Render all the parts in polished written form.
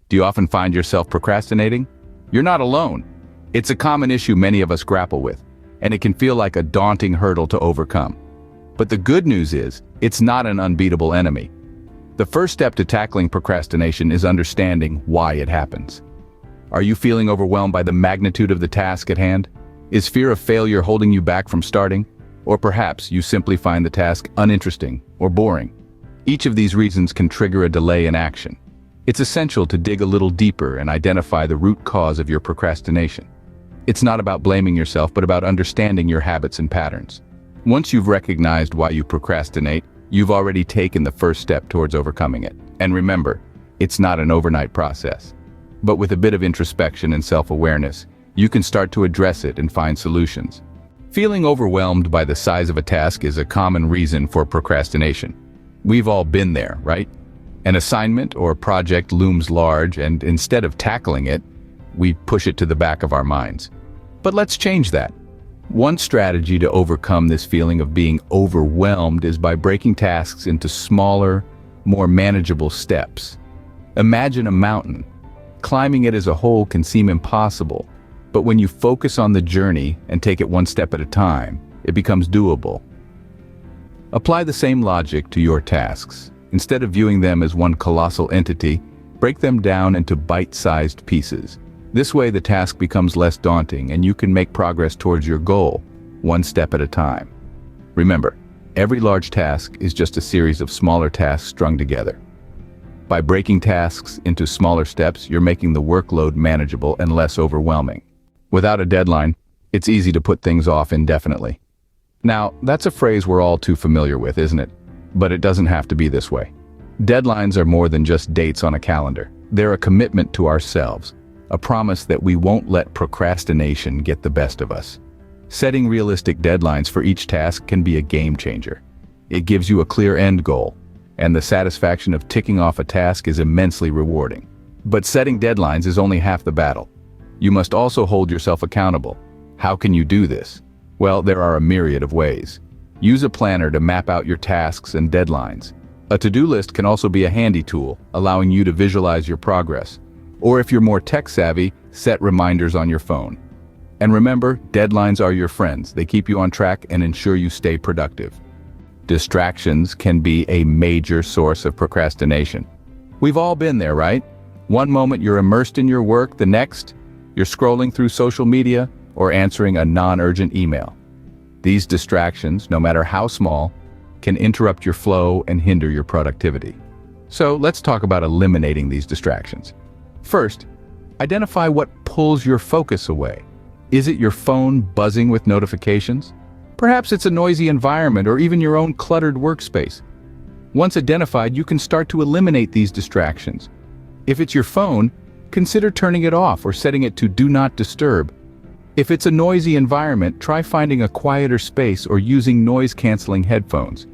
Do you often find yourself procrastinating? You're not alone. It's a common issue many of us grapple with, and it can feel like a daunting hurdle to overcome. But the good news is, it's not an unbeatable enemy. The first step to tackling procrastination is understanding why it happens. Are you feeling overwhelmed by the magnitude of the task at hand? Is fear of failure holding you back from starting? Or perhaps you simply find the task uninteresting or boring. Each of these reasons can trigger a delay in action. It's essential to dig a little deeper and identify the root cause of your procrastination. It's not about blaming yourself, but about understanding your habits and patterns. Once you've recognized why you procrastinate, you've already taken the first step towards overcoming it. And remember, it's not an overnight process. But with a bit of introspection and self-awareness, you can start to address it and find solutions. Feeling overwhelmed by the size of a task is a common reason for procrastination. We've all been there, right? An assignment or project looms large, and instead of tackling it, we push it to the back of our minds. But let's change that. One strategy to overcome this feeling of being overwhelmed is by breaking tasks into smaller, more manageable steps. Imagine a mountain. Climbing it as a whole can seem impossible, but when you focus on the journey and take it one step at a time, it becomes doable. Apply the same logic to your tasks. Instead of viewing them as one colossal entity, break them down into bite-sized pieces. This way the task becomes less daunting and you can make progress towards your goal, one step at a time. Remember, every large task is just a series of smaller tasks strung together. By breaking tasks into smaller steps, you're making the workload manageable and less overwhelming. Without a deadline, it's easy to put things off indefinitely. Now, that's a phrase we're all too familiar with, isn't it? But it doesn't have to be this way. Deadlines are more than just dates on a calendar. They're a commitment to ourselves, a promise that we won't let procrastination get the best of us. Setting realistic deadlines for each task can be a game changer. It gives you a clear end goal, and the satisfaction of ticking off a task is immensely rewarding. But setting deadlines is only half the battle. You must also hold yourself accountable. How can you do this? Well, there are a myriad of ways. Use a planner to map out your tasks and deadlines. A to-do list can also be a handy tool, allowing you to visualize your progress. Or if you're more tech-savvy, set reminders on your phone. And remember, deadlines are your friends. They keep you on track and ensure you stay productive. Distractions can be a major source of procrastination. We've all been there, right? One moment you're immersed in your work, the next, you're scrolling through social media or answering a non-urgent email. These distractions, no matter how small, can interrupt your flow and hinder your productivity. So let's talk about eliminating these distractions. First, identify what pulls your focus away. Is it your phone buzzing with notifications? Perhaps it's a noisy environment or even your own cluttered workspace. Once identified, you can start to eliminate these distractions. If it's your phone, consider turning it off or setting it to Do Not Disturb. If it's a noisy environment, try finding a quieter space or using noise-canceling headphones.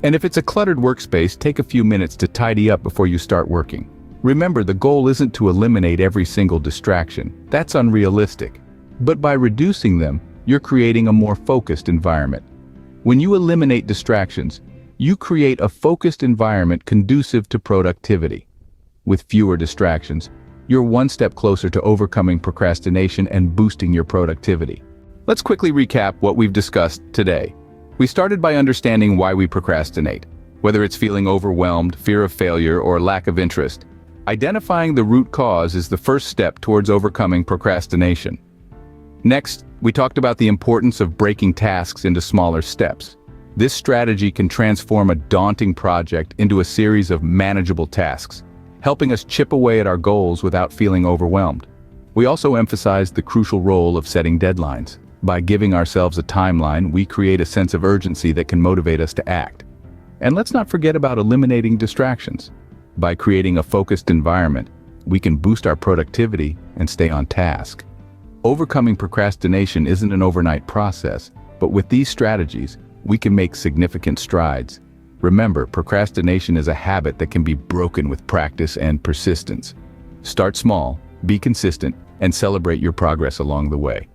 And if it's a cluttered workspace, take a few minutes to tidy up before you start working. Remember, the goal isn't to eliminate every single distraction. That's unrealistic. But by reducing them, you're creating a more focused environment. When you eliminate distractions, you create a focused environment conducive to productivity. With fewer distractions, you're one step closer to overcoming procrastination and boosting your productivity. Let's quickly recap what we've discussed today. We started by understanding why we procrastinate, whether it's feeling overwhelmed, fear of failure, or lack of interest. Identifying the root cause is the first step towards overcoming procrastination. Next, we talked about the importance of breaking tasks into smaller steps. This strategy can transform a daunting project into a series of manageable tasks, helping us chip away at our goals without feeling overwhelmed. We also emphasized the crucial role of setting deadlines. By giving ourselves a timeline, we create a sense of urgency that can motivate us to act. And let's not forget about eliminating distractions. By creating a focused environment, we can boost our productivity and stay on task. Overcoming procrastination isn't an overnight process, but with these strategies, we can make significant strides. Remember, procrastination is a habit that can be broken with practice and persistence. Start small, be consistent, and celebrate your progress along the way.